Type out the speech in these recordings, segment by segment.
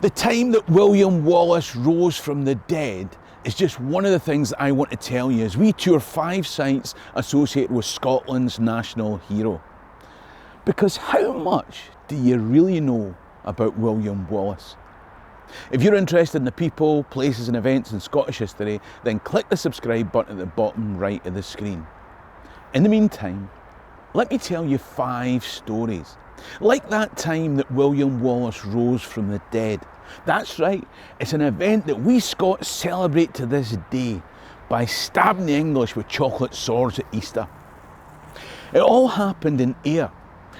The time that William Wallace rose from the dead is just one of the things that I want to tell you as we tour 5 sites associated with Scotland's national hero. Because how much do you really know about William Wallace? If you're interested in the people, places and events in Scottish history, then click the subscribe button at the bottom right of the screen. In the meantime, let me tell you 5 stories. Like that time that William Wallace rose from the dead. That's right, it's an event that we Scots celebrate to this day by stabbing the English with chocolate swords at Easter. It all happened in Ayr.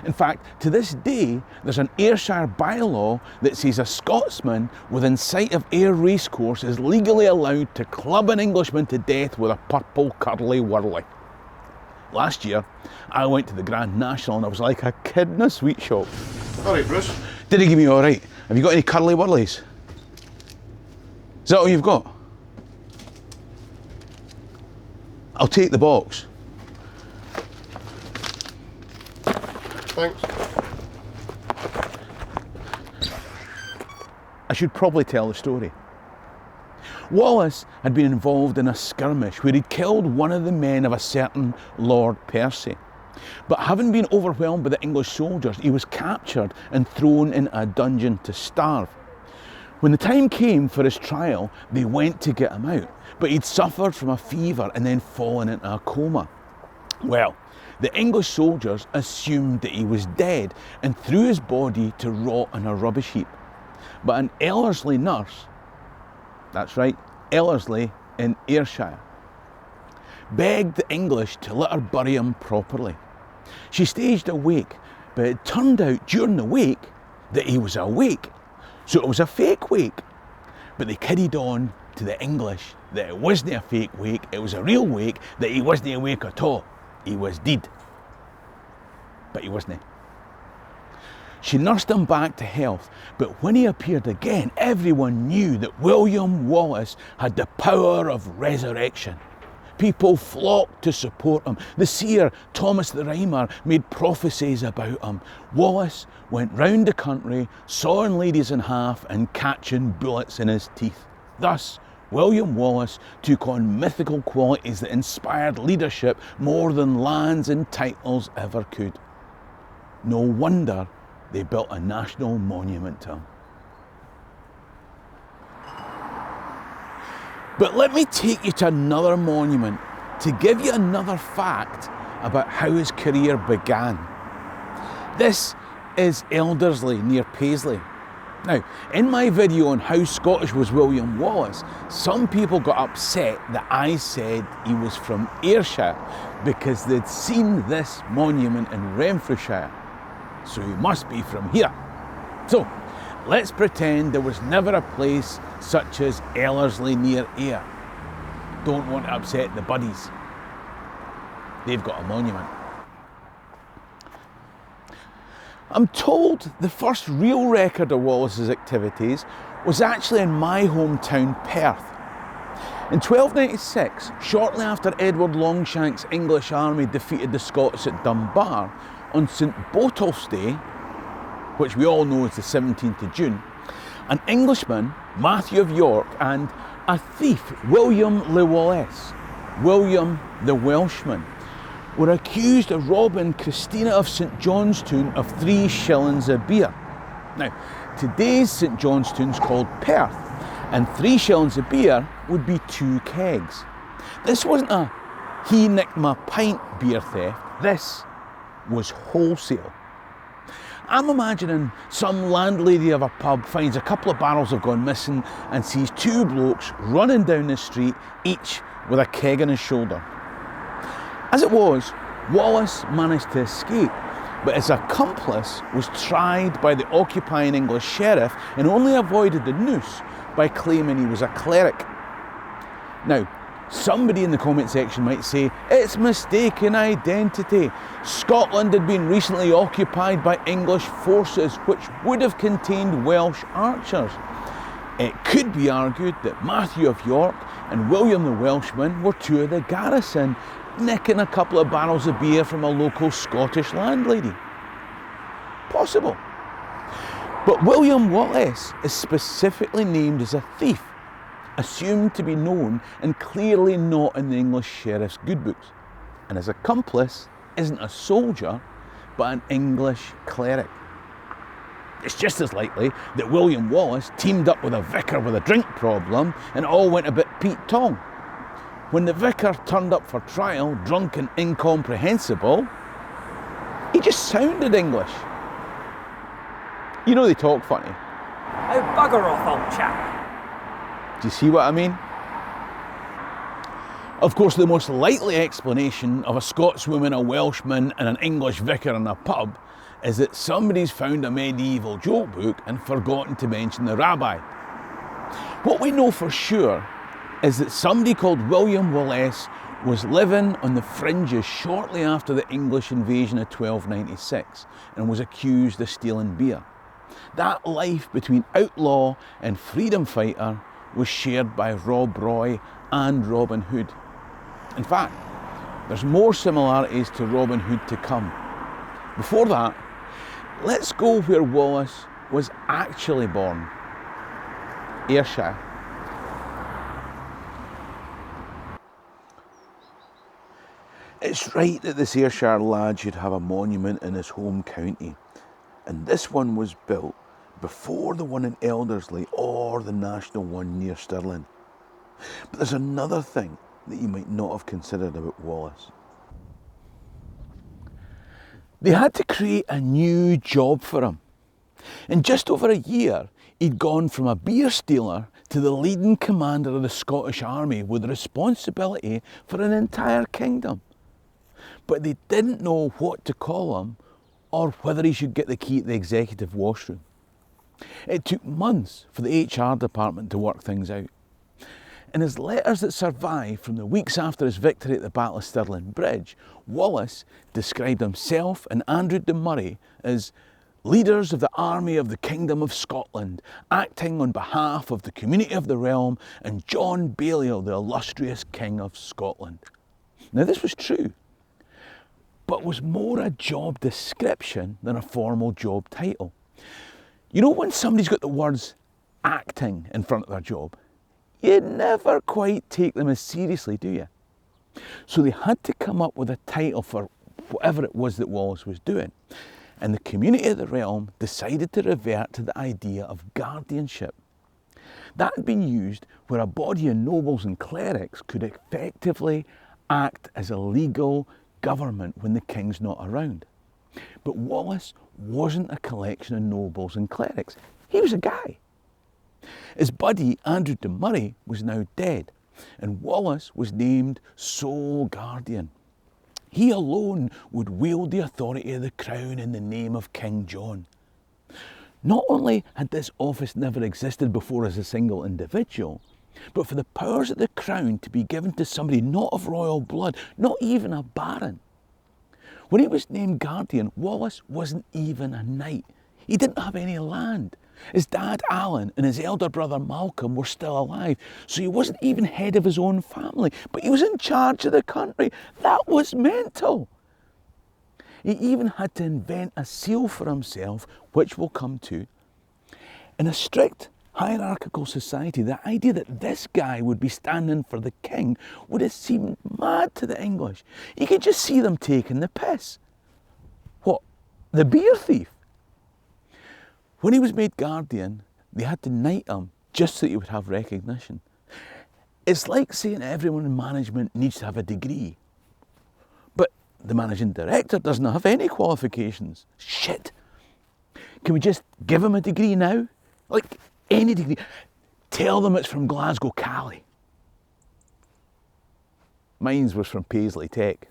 In fact, to this day, there's an Ayrshire bylaw that says a Scotsman within sight of Ayr Racecourse is legally allowed to club an Englishman to death with a purple curly whirly. Last year, I went to the Grand National and I was like a kid in a sweet shop. All right, Bruce. Did he give me all right? Have you got any curly whirlies? Is that all you've got? I'll take the box. Thanks. I should probably tell the story. Wallace had been involved in a skirmish where he'd killed one of the men of a certain Lord Percy. But having been overwhelmed by the English soldiers, he was captured and thrown in a dungeon to starve. When the time came for his trial, they went to get him out, but he'd suffered from a fever and then fallen into a coma. Well, the English soldiers assumed that he was dead and threw his body to rot in a rubbish heap. But an Ellerslie nurse, that's right, Ellerslie in Ayrshire, begged the English to let her bury him properly. She staged a wake, but it turned out during the wake that he was awake, so it was a fake wake. But they kidded on to the English that it wasn't a fake wake, it was a real wake, that he wasn't awake at all. He was dead. But he wasn't. She nursed him back to health, but when he appeared again, everyone knew that William Wallace had the power of resurrection. People flocked to support him. The seer, Thomas the Rhymer, made prophecies about him. Wallace went round the country, sawing ladies in half and catching bullets in his teeth. Thus, William Wallace took on mythical qualities that inspired leadership more than lands and titles ever could. No wonder they built a national monument to him. But let me take you to another monument to give you another fact about how his career began. This is Elderslie near Paisley. Now, in my video on how Scottish was William Wallace, some people got upset that I said he was from Ayrshire because they'd seen this monument in Renfrewshire. So he must be from here. So, let's pretend there was never a place such as Ellerslie near Ayr. Don't want to upset the buddies. They've got a monument. I'm told the first real record of Wallace's activities was actually in my hometown, Perth. In 1296, shortly after Edward Longshank's English army defeated the Scots at Dunbar, on St Botolph's Day, which we all know is the 17th of June, an Englishman, Matthew of York, and a thief, William le Wallace, William the Welshman, were accused of robbing Christina of St Johnstown of 3 shillings a beer. Now, today's St Johnstown's called Perth, and 3 shillings a beer would be 2 kegs. This wasn't a he nicked my pint beer theft, this was wholesale. I'm imagining some landlady of a pub finds a couple of barrels have gone missing and sees 2 blokes running down the street, each with a keg on his shoulder. As it was, Wallace managed to escape, but his accomplice was tried by the occupying English sheriff and only avoided the noose by claiming he was a cleric. Now, somebody in the comment section might say, it's mistaken identity. Scotland had been recently occupied by English forces which would have contained Welsh archers. It could be argued that Matthew of York and William the Welshman were 2 of the garrison, nicking a couple of barrels of beer from a local Scottish landlady. Possible. But William Wallace is specifically named as a thief, assumed to be known and clearly not in the English sheriff's good books. And his accomplice isn't a soldier, but an English cleric. It's just as likely that William Wallace teamed up with a vicar with a drink problem and it all went a bit Pete Tong. When the vicar turned up for trial, drunk and incomprehensible, he just sounded English. You know they talk funny. Oh, bugger off, old chap. Do you see what I mean? Of course, the most likely explanation of a Scotswoman, a Welshman and an English vicar in a pub is that somebody's found a medieval joke book and forgotten to mention the rabbi. What we know for sure is that somebody called William Wallace was living on the fringes shortly after the English invasion of 1296 and was accused of stealing beer. That life between outlaw and freedom fighter was shared by Rob Roy and Robin Hood. In fact, there's more similarities to Robin Hood to come. Before that, let's go where Wallace was actually born, Ayrshire. It's right that this Ayrshire lad should have a monument in his home county, and this one was built before the one in Elderslie or the national one near Stirling. But there's another thing that you might not have considered about Wallace. They had to create a new job for him. In just over a year, he'd gone from a beer stealer to the leading commander of the Scottish Army with responsibility for an entire kingdom. But they didn't know what to call him or whether he should get the key to the executive washroom. It took months for the HR department to work things out. In his letters that survive from the weeks after his victory at the Battle of Stirling Bridge, Wallace described himself and Andrew de Murray as leaders of the army of the Kingdom of Scotland, acting on behalf of the community of the realm and John Balliol, the illustrious King of Scotland. Now this was true, but was more a job description than a formal job title. You know when somebody's got the words acting in front of their job, you never quite take them as seriously, do you? So they had to come up with a title for whatever it was that Wallace was doing. And the community of the realm decided to revert to the idea of guardianship. That had been used where a body of nobles and clerics could effectively act as a legal government when the king's not around. But Wallace wasn't a collection of nobles and clerics. He was a guy. His buddy Andrew de Murray was now dead, and Wallace was named sole guardian. He alone would wield the authority of the crown in the name of King John. Not only had this office never existed before as a single individual, but for the powers of the crown to be given to somebody not of royal blood, not even a baron. When he was named guardian, Wallace wasn't even a knight. He didn't have any land. His dad Alan and his elder brother Malcolm were still alive, so he wasn't even head of his own family, but he was in charge of the country. That was mental. He even had to invent a seal for himself, which we'll come to. In a strict hierarchical society, the idea that this guy would be standing for the king would have seemed mad to the English. You could just see them taking the piss. What, the beer thief? When he was made guardian, they had to knight him just so he would have recognition. It's like saying everyone in management needs to have a degree, but the managing director doesn't have any qualifications. Shit. Can we just give him a degree now? Like any degree. Tell them it's from Glasgow Cali. Mine was from Paisley Tech.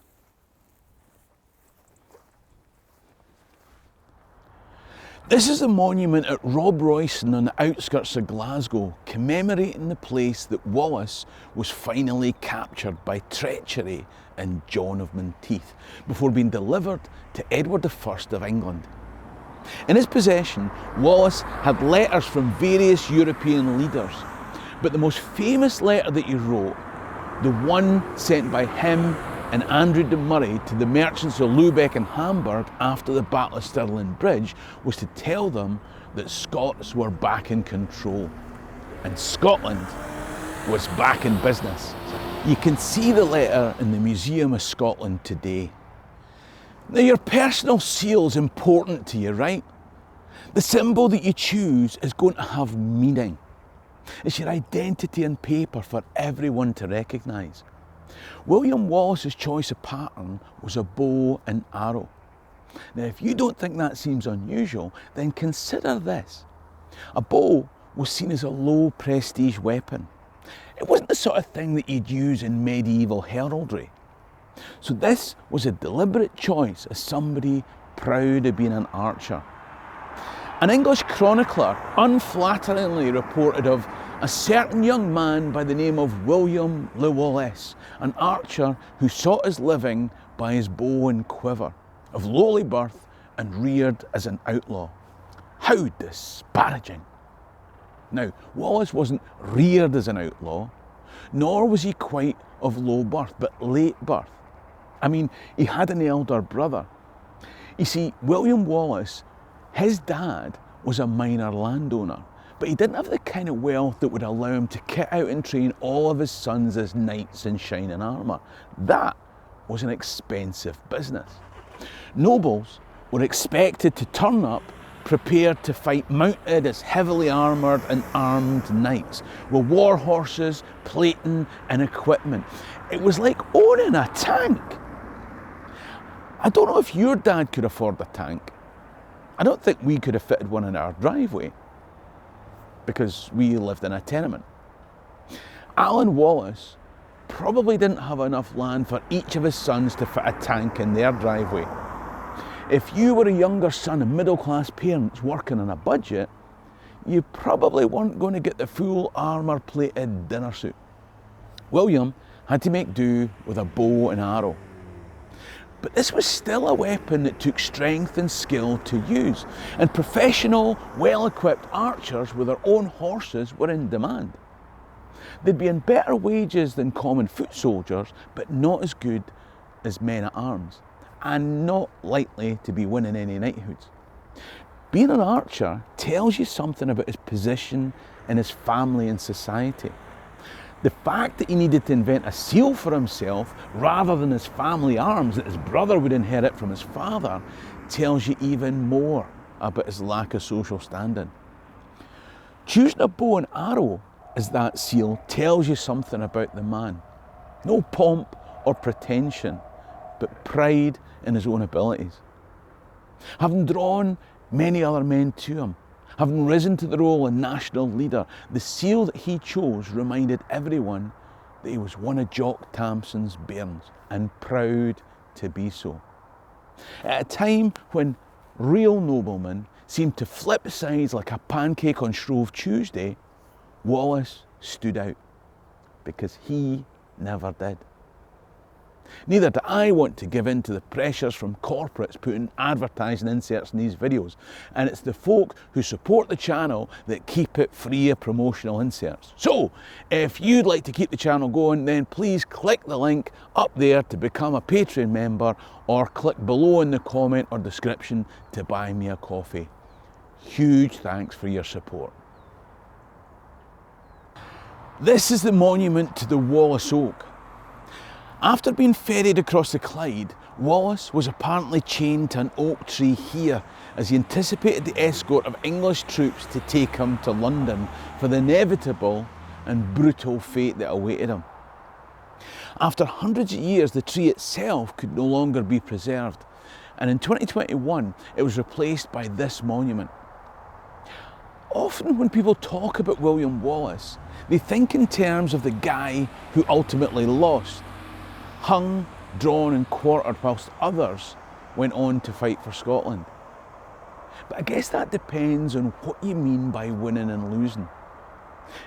This is a monument at Rob Royston on the outskirts of Glasgow, commemorating the place that Wallace was finally captured by treachery in John of Menteith before being delivered to Edward I of England. In his possession, Wallace had letters from various European leaders, but the most famous letter that he wrote, the one sent by him and Andrew de Murray to the merchants of Lubeck and Hamburg after the Battle of Stirling Bridge, was to tell them that Scots were back in control and Scotland was back in business. You can see the letter in the Museum of Scotland today. Now, your personal seal is important to you, right? The symbol that you choose is going to have meaning. It's your identity on paper for everyone to recognise. William Wallace's choice of pattern was a bow and arrow. Now, if you don't think that seems unusual, then consider this. A bow was seen as a low prestige weapon. It wasn't the sort of thing that you'd use in medieval heraldry. So this was a deliberate choice as somebody proud of being an archer. An English chronicler unflatteringly reported of a certain young man by the name of William le Wallace, an archer who sought his living by his bow and quiver, of lowly birth and reared as an outlaw. How disparaging! Now, Wallace wasn't reared as an outlaw, nor was he quite of low birth, but late birth. I mean, he had an elder brother. You see, William Wallace, his dad was a minor landowner, but he didn't have the kind of wealth that would allow him to kit out and train all of his sons as knights in shining armour. That was an expensive business. Nobles were expected to turn up prepared to fight mounted as heavily armoured and armed knights with war horses, plating and equipment. It was like owning a tank. I don't know if your dad could afford a tank. I don't think we could have fitted one in our driveway because we lived in a tenement. Alan Wallace probably didn't have enough land for each of his sons to fit a tank in their driveway. If you were a younger son of middle-class parents working on a budget, you probably weren't going to get the full armour-plated dinner suit. William had to make do with a bow and arrow. But this was still a weapon that took strength and skill to use, and professional, well-equipped archers with their own horses were in demand. They'd be on better wages than common foot soldiers, but not as good as men at arms, and not likely to be winning any knighthoods. Being an archer tells you something about his position in his family and society. The fact that he needed to invent a seal for himself rather than his family arms that his brother would inherit from his father tells you even more about his lack of social standing. Choosing a bow and arrow as that seal tells you something about the man. No pomp or pretension, but pride in his own abilities. Having drawn many other men to him, having risen to the role of national leader, the seal that he chose reminded everyone that he was one of Jock Tamson's bairns and proud to be so. At a time when real noblemen seemed to flip sides like a pancake on Shrove Tuesday, Wallace stood out because he never did. Neither do I want to give in to the pressures from corporates putting advertising inserts in these videos, and it's the folk who support the channel that keep it free of promotional inserts. So, if you'd like to keep the channel going, then please click the link up there to become a Patreon member, or click below in the comment or description to buy me a coffee. Huge thanks for your support. This is the monument to the Wallace Oak. After being ferried across the Clyde, Wallace was apparently chained to an oak tree here as he anticipated the escort of English troops to take him to London for the inevitable and brutal fate that awaited him. After hundreds of years, the tree itself could no longer be preserved, and in 2021 it was replaced by this monument. Often when people talk about William Wallace, they think in terms of the guy who ultimately lost, hung, drawn and quartered whilst others went on to fight for Scotland. But I guess that depends on what you mean by winning and losing.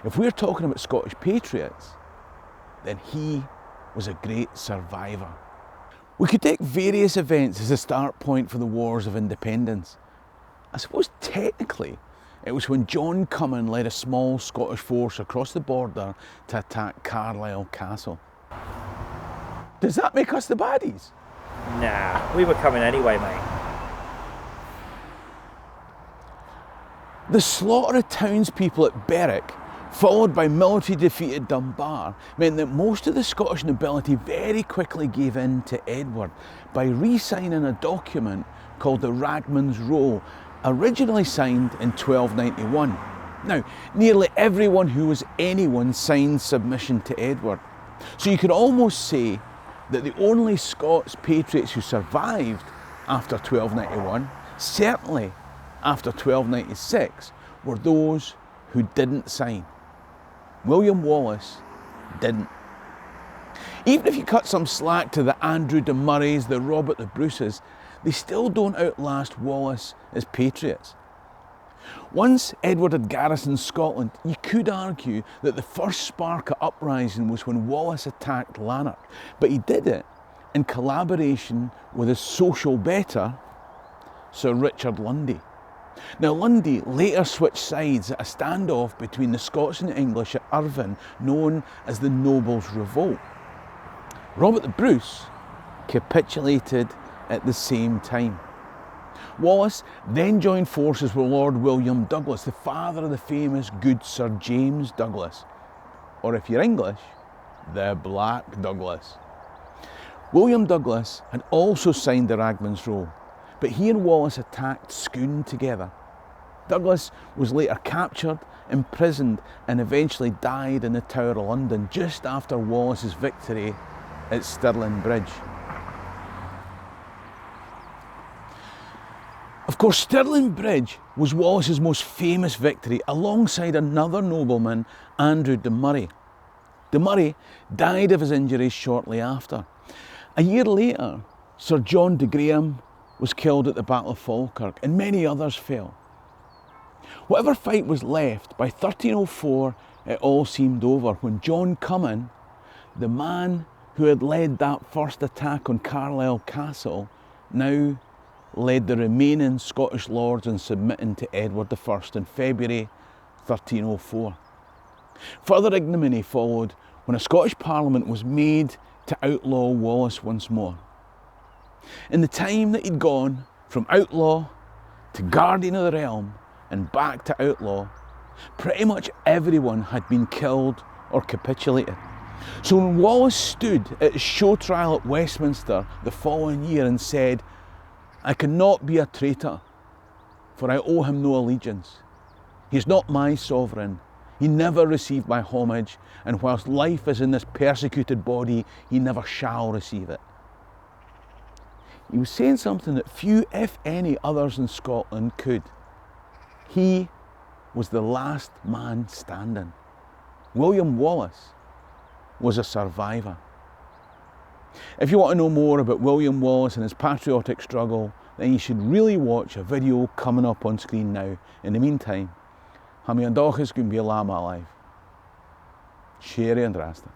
If we're talking about Scottish patriots, then he was a great survivor. We could take various events as a start point for the Wars of Independence. I suppose technically it was when John Cummin led a small Scottish force across the border to attack Carlisle Castle. Does that make us the baddies? Nah, we were coming anyway, mate. The slaughter of townspeople at Berwick, followed by military defeat at Dunbar, meant that most of the Scottish nobility very quickly gave in to Edward by re-signing a document called the Ragman's Roll, originally signed in 1291. Now, nearly everyone who was anyone signed submission to Edward. So you could almost say that the only Scots patriots who survived after 1291, certainly after 1296, were those who didn't sign. William Wallace didn't. Even if you cut some slack to the Andrew de Murrays, the Robert the Bruces, they still don't outlast Wallace as patriots. Once Edward had garrisoned Scotland, you could argue that the first spark of uprising was when Wallace attacked Lanark, but he did it in collaboration with his social better, Sir Richard Lundy. Now, Lundy later switched sides at a standoff between the Scots and the English at Irvine, known as the Nobles' Revolt. Robert the Bruce capitulated at the same time. Wallace then joined forces with Lord William Douglas, the father of the famous good Sir James Douglas, or if you're English, the Black Douglas. William Douglas had also signed the Ragman's Roll, but he and Wallace attacked Scone together. Douglas was later captured, imprisoned, and eventually died in the Tower of London just after Wallace's victory at Stirling Bridge. Of course, Stirling Bridge was Wallace's most famous victory, alongside another nobleman, Andrew de Murray. De Murray died of his injuries shortly after. A year later, Sir John de Graham was killed at the Battle of Falkirk, and many others fell. Whatever fight was left, by 1304 it all seemed over when John Cummin, the man who had led that first attack on Carlisle Castle, now led the remaining Scottish lords in submitting to Edward I in February 1304. Further ignominy followed when a Scottish Parliament was made to outlaw Wallace once more. In the time that he'd gone from outlaw to guardian of the realm and back to outlaw, pretty much everyone had been killed or capitulated. So when Wallace stood at his show trial at Westminster the following year and said, "I cannot be a traitor, for I owe him no allegiance. He is not my sovereign. He never received my homage, and whilst life is in this persecuted body, he never shall receive it." He was saying something that few, if any, others in Scotland could. He was the last man standing. William Wallace was a survivor. If you want to know more about William Wallace and his patriotic struggle, then you should really watch a video coming up on screen now. In the meantime, ha mi an dóchas gwn bí lama alive. Sherry and Rasta.